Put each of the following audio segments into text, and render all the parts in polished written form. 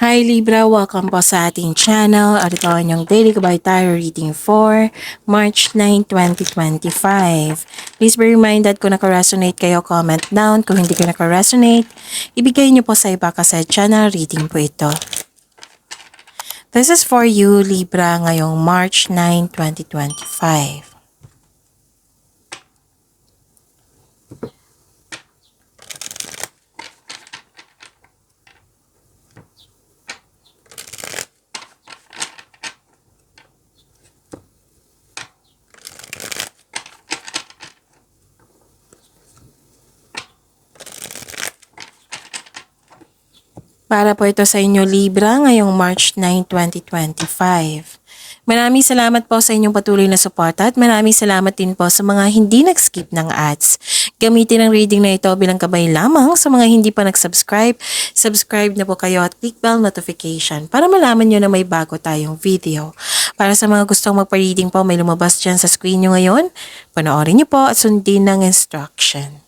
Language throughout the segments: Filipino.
Hi Libra, welcome po sa ating channel. At ito ang inyong daily Gabay Tarot reading for March 9, 2025. Please be reminded kung naka-resonate kayo, comment down. Kung hindi ko naka-resonate, ibigay niyo po sa iba kasi channel reading po ito. This is for you Libra ngayong March 9, 2025. Para po ito sa inyo Libra ngayong March 9, 2025. Maraming salamat po sa inyong patuloy na suporta at maraming salamat din po sa mga hindi nag-skip ng ads. Gamitin ang reading na ito bilang gabay lamang sa mga hindi pa nag-subscribe. Subscribe na po kayo at click bell notification para malaman nyo na may bago tayong video. Para sa mga gustong magpa-reading po, may lumabas dyan sa screen nyo ngayon. Panoorin nyo po at sundin ng instruction.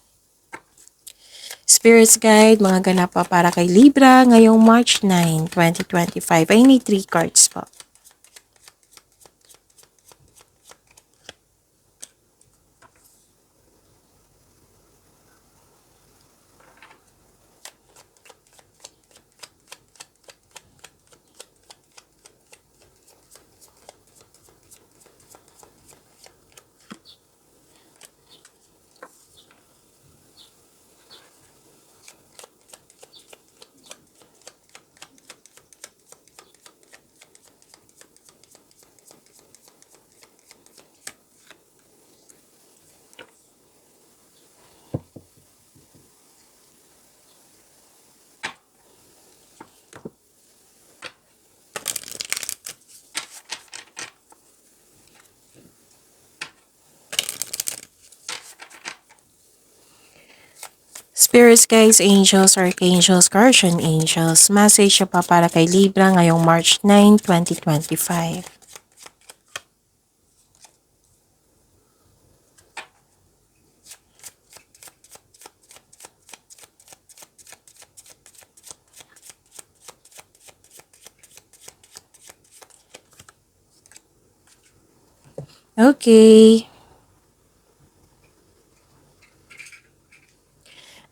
Spirits Guide, mga ganap pa para kay Libra ngayong March 9, 2025. I need 3 cards po. Spirits Guides, Angels, Archangels, Guardian Angels, message pa para kay Libra ngayong March 9, 2025. Okay.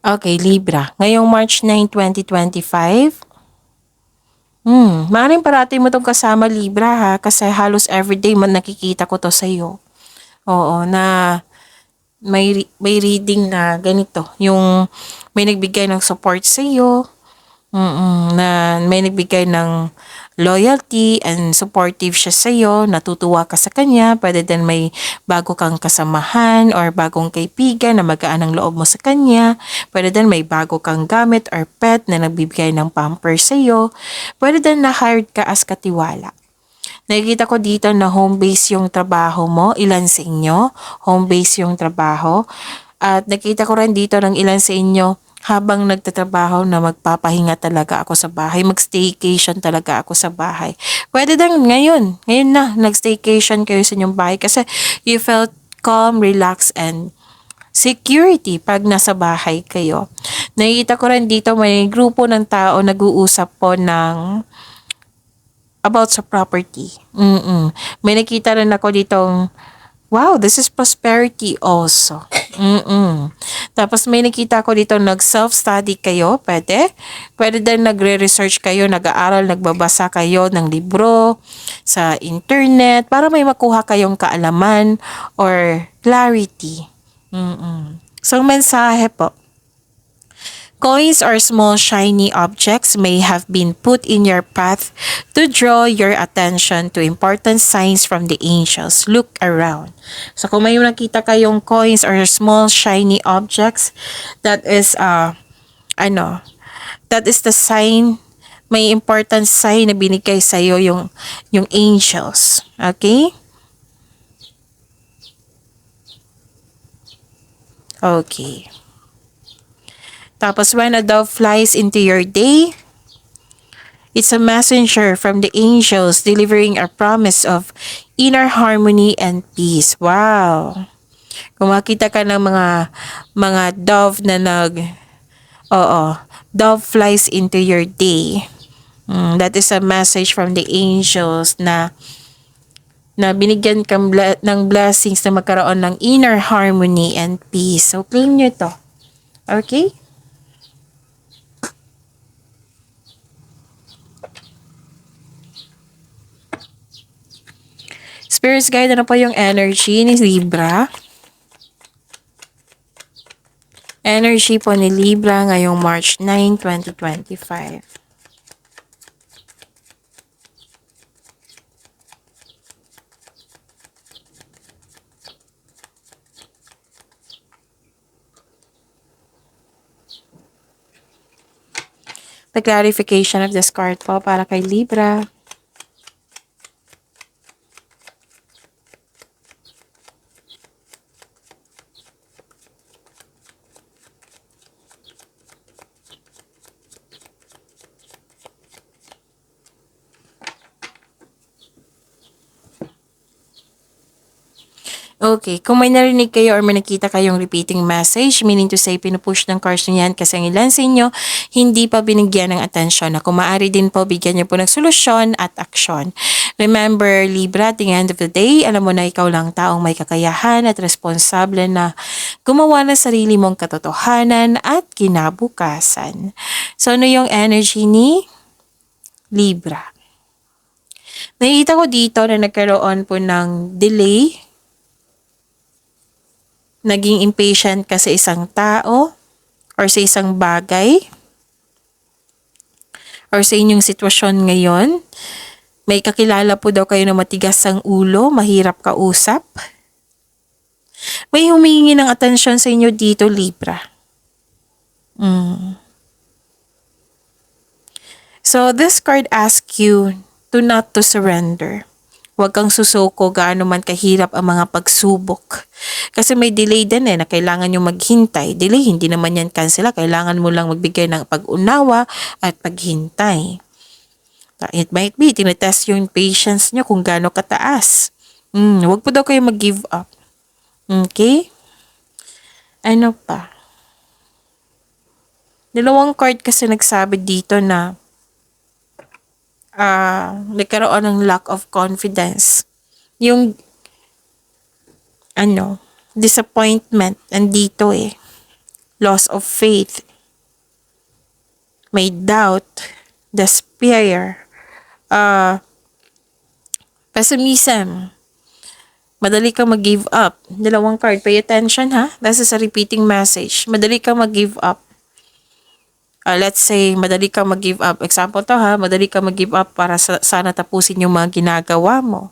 Okay, Libra. Ngayong March 9, 2025. Maaaring parati mo tong kasama Libra ha, kasi halos everyday man nakikita ko to sa iyo. Oo, na may reading na ganito, yung may nagbigay ng support sa iyo. Na may nagbigay ng loyalty and supportive siya sa iyo, natutuwa ka sa kanya, pwede din may bago kang kasamahan or bagong kaibigan na magaan ang loob mo sa kanya, pwede din may bago kang gamit or pet na nagbibigay ng pamper sa iyo, pwede din na hired ka as katiwala. Nakikita ko dito na home base yung trabaho mo, ilan sa inyo, home base yung trabaho. At nakita ko rin dito ng ilan sa inyo, habang nagtatrabaho na magpapahinga talaga ako sa bahay, mag-staycation talaga ako sa bahay. Pwede din ngayon na, nag-staycation kayo sa inyong bahay kasi you felt calm, relaxed, and security pag nasa bahay kayo. Nakikita ko rin dito may grupo ng tao nag-uusap po ng about sa property. May nakita rin ako ditong, wow, this is prosperity also. Tapos may nakita ko dito nag-self-study kayo, pwede. Pwede din nagre-research kayo, nag-aaral, nagbabasa kayo ng libro sa internet para may makuha kayong kaalaman or clarity. So, mensahe po. Coins or small shiny objects may have been put in your path to draw your attention to important signs from the angels. Look around. So kung may nakita kayong coins or small shiny objects, that is that is the sign, may important sign na binigay sa iyo yung angels. Okay? Okay. Tapos when a dove flies into your day, it's a messenger from the angels delivering a promise of inner harmony and peace. Wow! Kung makita ka ng mga dove na dove flies into your day. That is a message from the angels na binigyan kang ng blessings na magkaroon ng inner harmony and peace. So, claim nyo to. Okay? Spirits guide, ano po yung energy ni Libra? Energy po ni Libra ngayong March 9, 2025. The clarification of this card po para kay Libra. Okay, kung may narinig kayo or may nakita kayong repeating message, meaning to say, pinupush ng cards nyo yan kasi ang ilan sa inyo hindi pa binigyan ng atensyon. Na kung maaari din po, bigyan nyo po ng solusyon at aksyon. Remember, Libra, at the end of the day, alam mo na ikaw lang taong may kakayahan at responsable na gumawa ng sarili mong katotohanan at kinabukasan. So, ano yung energy ni Libra? Nakikita ko dito na nagkaroon po ng delay. Naging impatient ka sa isang tao or sa isang bagay or sa inyong sitwasyon ngayon. May kakilala po daw kayo na matigas ang ulo, mahirap kausap. May humingi ng atensyon sa inyo dito, Libra. So this card asks you to not to surrender. Huwag kang susuko gaano man kahirap ang mga pagsubok. Kasi may delay din na kailangan nyo maghintay. Delay, hindi naman yan cancel. Kailangan mo lang magbigay ng pag-unawa at paghintay. It might be, tinetest yung patience nyo kung gaano kataas. Huwag po daw kayo mag-give up. Okay? Ano pa? Dalawang card kasi nagsabi dito na nagkaroon ng lack of confidence. Yung disappointment andito loss of faith, may doubt, despair, pessimism, madali kang mag-give up. Dalawang card, pay attention ha, this is a repeating message. Madali kang mag-give up. Let's say, madali kang mag-give up. Example to ha, madali kang mag-give up para sana tapusin yung mga ginagawa mo.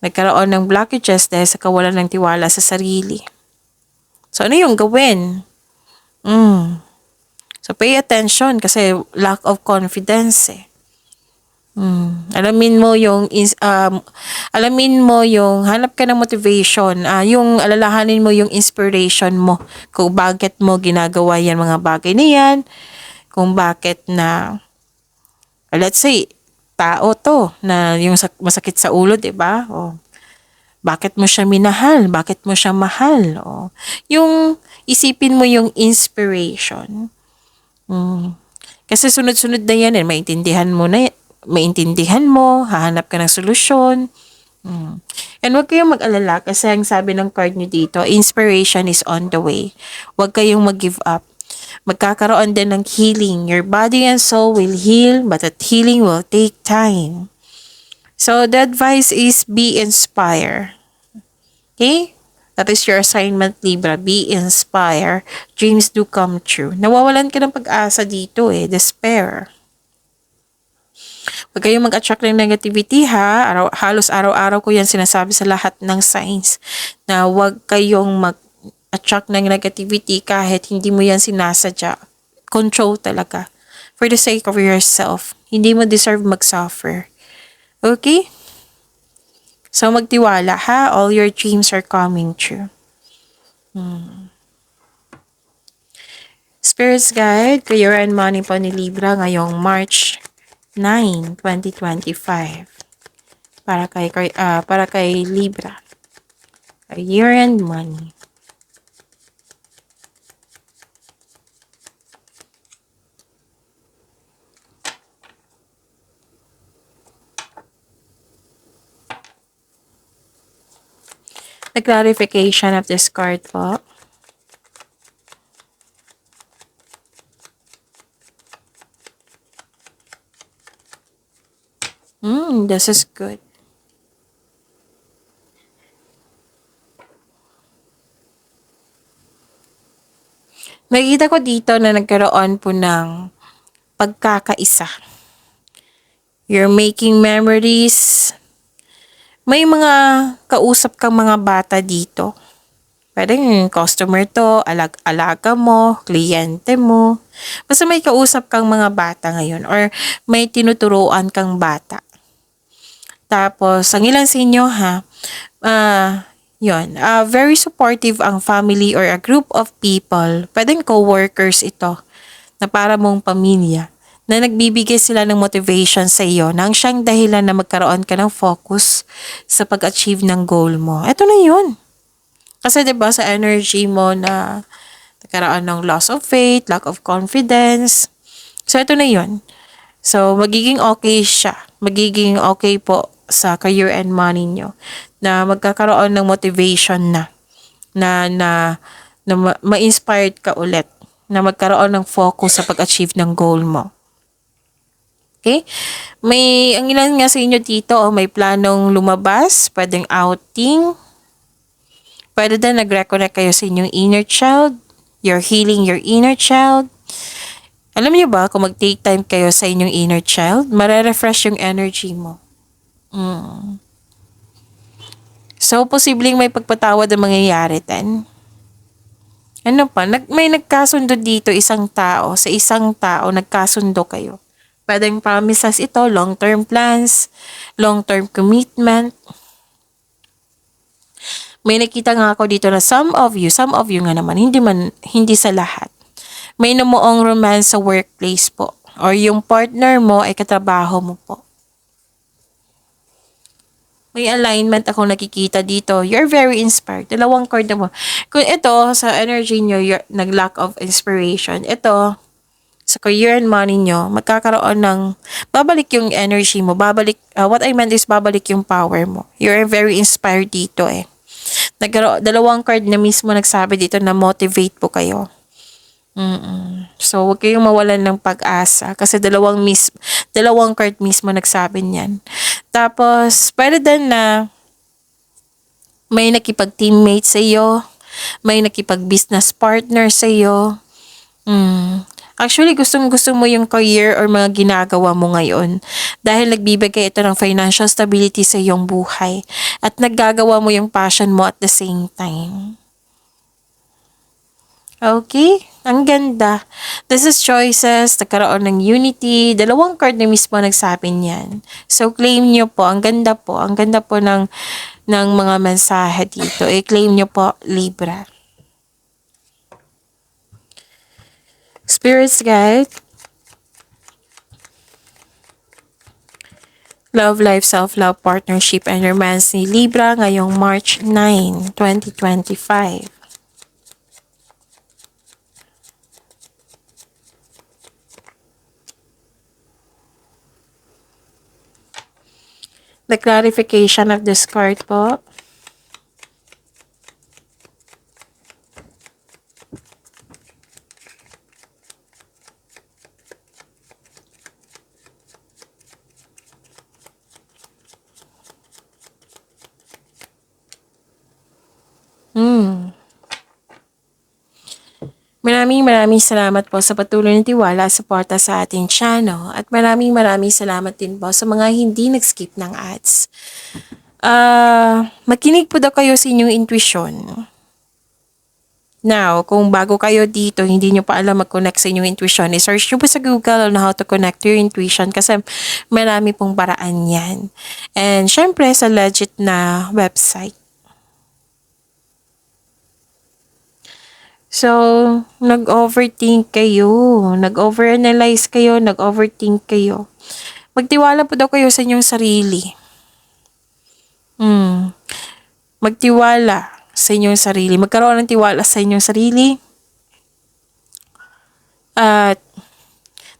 Nagkaroon ng blockages dahil sa kawalan ng tiwala sa sarili. So, ano yung gawin? So, pay attention kasi lack of confidence Alamin mo yung hanap ka ng motivation, yung alalahanin mo yung inspiration mo kung bakit mo ginagawa yan mga bagay na yan, kung bakit na let's say tao to na yung masakit sa ulo, 'di ba? Bakit mo siya minahal? Bakit mo siya mahal? Yung isipin mo yung inspiration. Kasi sunod-sunod na yan maintindihan mo, hahanap ka ng solusyon. And huwag kayong mag-alala kasi ang sabi ng card nyo dito, inspiration is on the way. Huwag kayong mag-give up. Magkakaroon din ng healing. Your body and soul will heal, but that healing will take time. So, the advice is be inspired. Okay? That is your assignment, Libra. Be inspired. Dreams do come true. Nawawalan ka ng pag-asa dito despair. Huwag kayong mag-attract ng negativity ha. Halos araw-araw ko yan sinasabi sa lahat ng signs na huwag kayong mag-attract ng negativity kahit hindi mo yan sinasadya. Control talaga. For the sake of yourself. Hindi mo deserve mag-suffer. Okay? So magtiwala ha. All your dreams are coming true. Spirits Guide, Career and Money po ni Libra ngayong March 9, 2025. Para kay Libra. Career and Money. The clarification of this card po. This is good. Nakikita ko dito na nagkaroon po ng pagkakaisa. You're making memories. May mga kausap kang mga bata dito. Pwedeng customer to, alaga mo, kliyente mo. Basta may kausap kang mga bata ngayon or may tinuturuan kang bata. Tapos, ang ilan sa inyo very supportive ang family or a group of people. Pwedeng co-workers ito na para mong pamilya na nagbibigay sila ng motivation sa iyo nang siyang dahilan na magkaroon ka ng focus sa pag-achieve ng goal mo. Ito na yun. Kasi 'di ba sa energy mo na nagkaroon ng loss of faith, lack of confidence. So ito na yun. So magiging okay siya. Magiging okay po sa career and money nyo na magkakaroon ng motivation na ma-inspired ka ulit na magkaroon ng focus sa pag-achieve ng goal mo. Okay? Ang ilan nga sa inyo dito, may planong lumabas, pwedeng outing, pwede din nag-reconnect kayo sa inyong inner child, you're healing your inner child. Alam niyo ba, kung mag-take time kayo sa inyong inner child, mare-refresh yung energy mo. So, posibleng may pagpatawad ang mangyayari din. Ano pa? May nagkasundo dito sa isang tao, nagkasundo kayo. Pwedeng promises ito, long-term plans, long-term commitment. May nakita nga ako dito na some of you nga naman, hindi sa lahat. May namuong romance sa workplace po. Or yung partner mo ay katrabaho mo po. May alignment akong nakikita dito. You're very inspired. Dalawang card na mo. Kung ito, sa energy nyo, nag-lack of inspiration. Ito, sa career and money nyo, magkakaroon ng, babalik yung energy mo. What I meant is, babalik yung power mo. You're very inspired dito eh. Dalawang card na mismo nagsabi dito na motivate po kayo. So, huwag kayong mawalan ng pag-asa kasi dalawang card mismo nagsabi niyan. Tapos, pwede din na may nakipag-teammate sa iyo, may nakipag-business partner sa iyo. Actually, gustong-gusto mo yung career or mga ginagawa mo ngayon dahil nagbibigay ito ng financial stability sa iyong buhay at naggagawa mo yung passion mo at the same time. Okay? Ang ganda. This is choices, nagkaroon ng unity. Dalawang card na mismo nagsabi niyan. So, claim nyo po. Ang ganda po. Ang ganda po ng mga mensahe dito. I-claim nyo po, Libra. Spirits guide. Love, life, self-love, partnership, and romance ni Libra ngayong March 9, 2025. The clarification of this card po. Maraming salamat po sa patuloy na tiwala at suporta sa ating channel. At maraming salamat din po sa mga hindi nag-skip ng ads. Makinig po daw kayo sa inyong intuition. Now, kung bago kayo dito, hindi nyo pa alam mag-connect sa inyong intuition, i-search nyo po sa Google on how to connect to your intuition kasi marami pong paraan yan. And syempre, sa legit na website. So, nag-overthink kayo, nag-overanalyze kayo, nag-overthink kayo. Magtiwala po daw kayo sa inyong sarili. Magtiwala sa inyong sarili. Magkaroon ng tiwala sa inyong sarili. At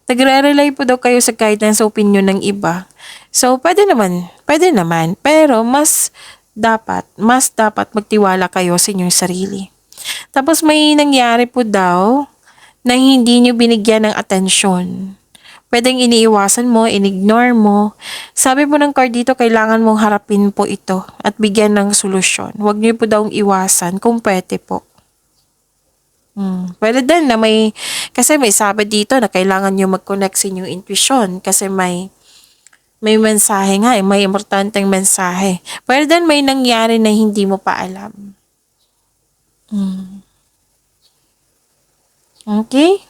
nagre-rely po daw kayo sa guidance, opinion ng iba. So, pwede naman. Pero mas mas dapat magtiwala kayo sa inyong sarili. Tapos may nangyari po daw na hindi nyo binigyan ng atensyon. Pwedeng iniiwasan mo, inignore mo. Sabi po ng card dito, kailangan mong harapin po ito at bigyan ng solusyon. Huwag nyo po daw iwasan kung pwede po. Pwede din na kasi may sabi dito na kailangan nyo mag-connect sa inyong intuition kasi may mensahe nga may importanteng mensahe. Pwede din may nangyari na hindi mo pa alam. Okay?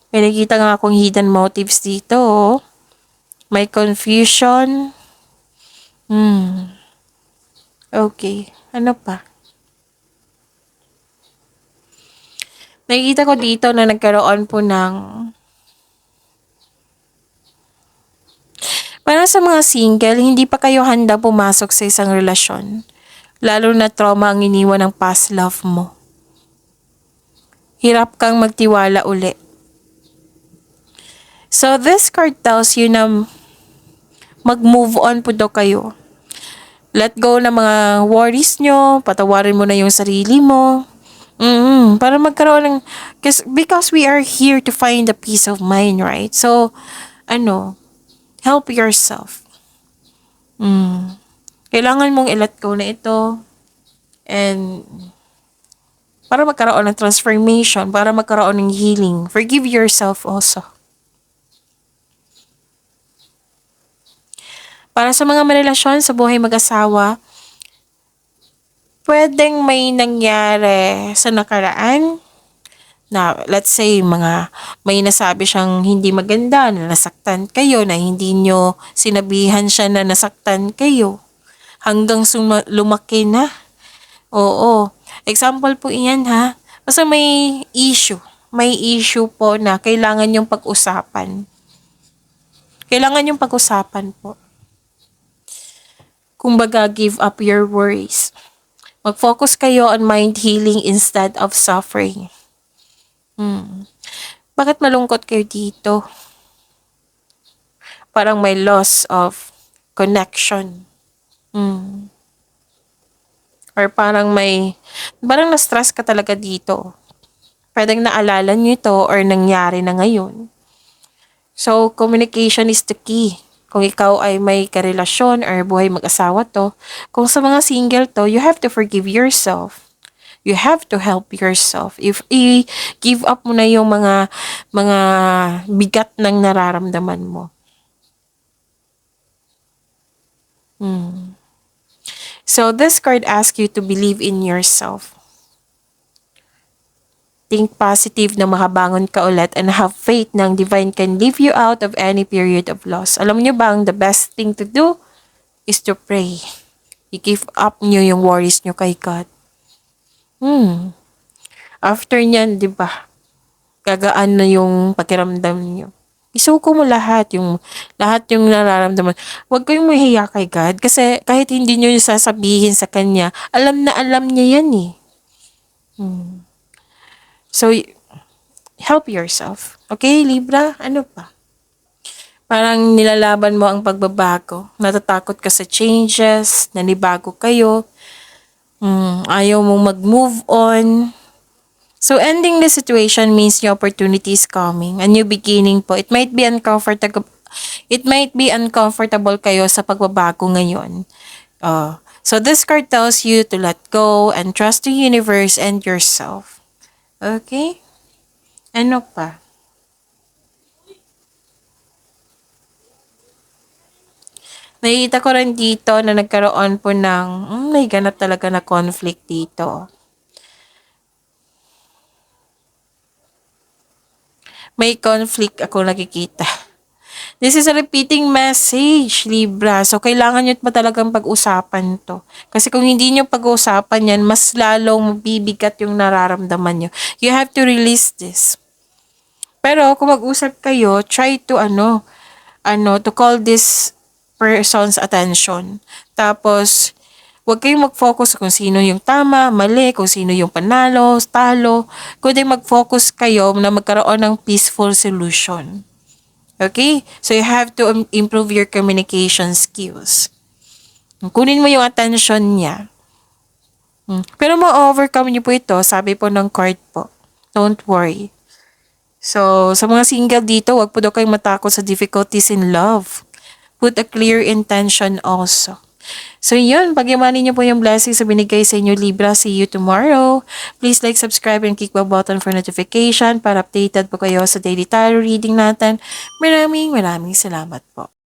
May nakita nga akong hidden motives dito. Oh. May confusion. Okay. Ano pa? Nakikita ko dito na nagkaroon po ng para sa mga single, hindi pa kayo handa pumasok sa isang relasyon. Lalo na trauma ang iniwan ng past love mo. Hirap kang magtiwala uli. So this card tells you na mag-move on po daw kayo. Let go ng mga worries nyo, patawarin mo na yung sarili mo. Para magkaroon ng, because we are here to find the peace of mind, right? So, help yourself. Kailangan mong i-let go na ito. And, para magkaroon ng transformation, para magkaroon ng healing, forgive yourself also. Para sa mga marelasyon sa buhay mag-asawa, pwedeng may nangyari sa nakaraan na let's say may nasabi siyang hindi maganda, na nasaktan kayo, na hindi nyo sinabihan siya na nasaktan kayo hanggang lumaki na. Oo. Example po iyan ha. Basta may issue po na kailangan yung pag-usapan. Kailangan yung pag-usapan po. Kumbaga, give up your worries. Mag-focus kayo on mind healing instead of suffering. Bakit malungkot kayo dito? Parang may loss of connection. Or parang na-stress ka talaga dito. Pwedeng naalala nyo ito or nangyari na ngayon. So, communication is the key. Kung ikaw ay may karelasyon or buhay mag-asawa to, kung sa mga single to, you have to forgive yourself. You have to help yourself. If i-give up mo na yung mga bigat ng nararamdaman mo. So, this card asks you to believe in yourself. Think positive na makabangon ka ulit and have faith na ang divine can lift you out of any period of loss. Alam niyo ba, the best thing to do is to pray. I-give up niyo yung worries niyo kay God. After niyan, di ba, gagaan na yung pakiramdam niyo. Isuko mo lahat yung nararamdaman. Huwag kayong mahiya kay God kasi kahit hindi niyo sasabihin sa Kanya, alam na alam niya yan eh. So, help yourself. Okay, Libra? Ano pa? Parang nilalaban mo ang pagbabago. Natatakot ka sa changes, nanibago kayo. Ayaw mong mag-move on. So, ending the situation means new opportunity is coming. A new beginning po. It might be uncomfortable kayo sa pagbabago ngayon. So, this card tells you to let go and trust the universe and yourself. Okay? Ano pa? Nakikita ko rin dito na nagkaroon po ng may ganap talaga na conflict dito. May conflict ako nakikita. This is a repeating message, Libra. So, kailangan nyo pa talagang pag-usapan to. Kasi kung hindi nyo pag-usapan yan, mas lalong mabibigat yung nararamdaman nyo. You have to release this. Pero, kung mag-usap kayo, try to to call this person's attention. Tapos, huwag kayong mag-focus kung sino yung tama, mali, kung sino yung panalo, talo. Kundi mag-focus kayo na magkaroon ng peaceful solution. Okay? So, you have to improve your communication skills. Kunin mo yung attention niya. Pero ma-overcome niyo po ito, sabi po ng card po. Don't worry. So, sa mga single dito, wag po daw kayong matakot sa difficulties in love. Put a clear intention also. So yun, pagyamanin niyo po yung blessings sa binigay sa inyo Libra. See you tomorrow. Please like, subscribe, and click the button for notification para updated po kayo sa daily tarot reading natin. Maraming salamat po.